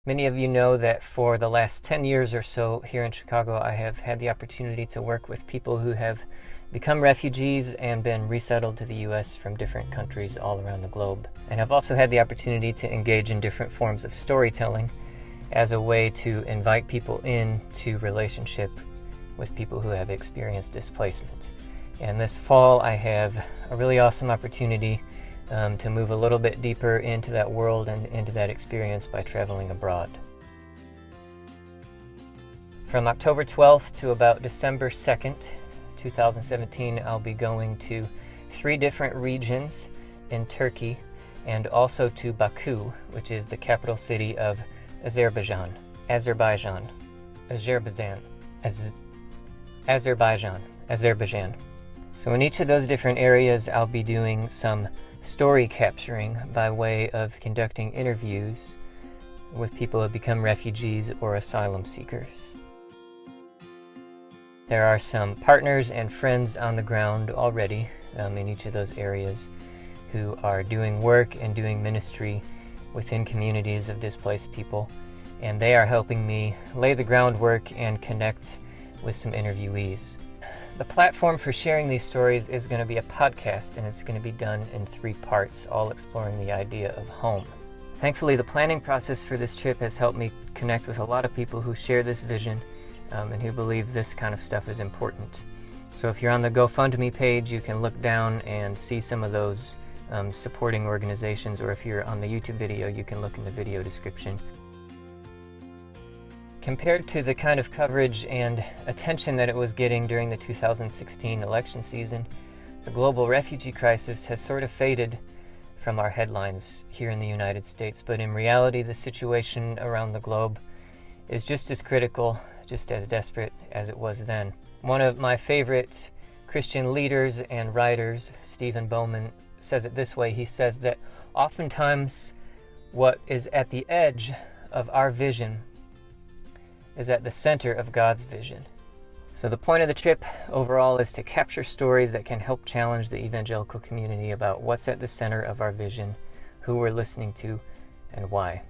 Many of you know that for the last 10 years or so here in Chicago, I have had the opportunity to work with people who have become refugees and been resettled to the U.S. from different countries all around the globe. And I've also had the opportunity to engage in different forms of storytelling as a way to invite people into relationship with people who have experienced displacement. And this fall, I have a really awesome opportunity to move a little bit deeper into that world and into that experience by traveling abroad. From October 12th to about December 2nd, 2017, I'll be going to 3 different regions in Turkey and also to Baku, which is the capital city of Azerbaijan. So in each of those different areas, I'll be doing some story capturing by way of conducting interviews with people who have become refugees or asylum seekers. There are some partners and friends on the ground already in each of those areas who are doing work and doing ministry within communities of displaced people, and they are helping me lay the groundwork and connect with some interviewees. The platform for sharing these stories is going to be a podcast, and it's going to be done in 3 parts, all exploring the idea of home. Thankfully, the planning process for this trip has helped me connect with a lot of people who share this vision and who believe this kind of stuff is important. So if you're on the GoFundMe page, you can look down and see some of those supporting organizations, or if you're on the YouTube video, you can look in the video description. Compared to the kind of coverage and attention that it was getting during the 2016 election season, the global refugee crisis has sort of faded from our headlines here in the United States, but in reality, the situation around the globe is just as critical, just as desperate as it was then. One of my favorite Christian leaders and writers, Stephen Bowman, says it this way. He says that oftentimes what is at the edge of our vision is at the center of God's vision. So the point of the trip overall is to capture stories that can help challenge the evangelical community about what's at the center of our vision, who we're listening to, and why.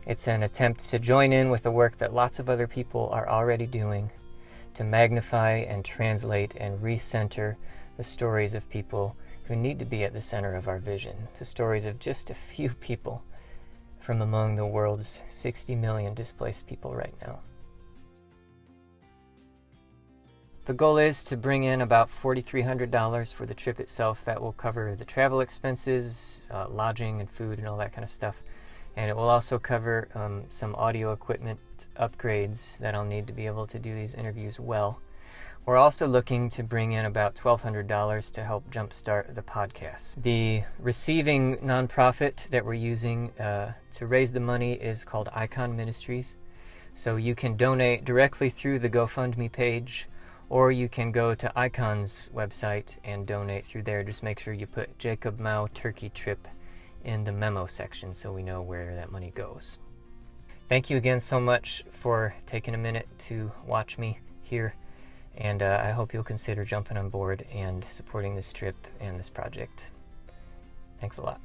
It's an attempt to join in with the work that lots of other people are already doing to magnify and translate and recenter the stories of people who need to be at the center of our vision, the stories of just a few people from among the world's 60 million displaced people right now. The goal is to bring in about $4,300 for the trip itself. That will cover the travel expenses, lodging and food and all that kind of stuff. And it will also cover some audio equipment upgrades that I'll need to be able to do these interviews well. We're also looking to bring in about $1,200 to help jumpstart the podcast. The receiving nonprofit that we're using to raise the money is called Icon Ministries. So you can donate directly through the GoFundMe page, or you can go to Icon's website and donate through there. Just make sure you put Jacob Mao Turkey Trip in the memo section so we know where that money goes. Thank you again so much for taking a minute to watch me here. And I hope you'll consider jumping on board and supporting this trip and this project. Thanks a lot.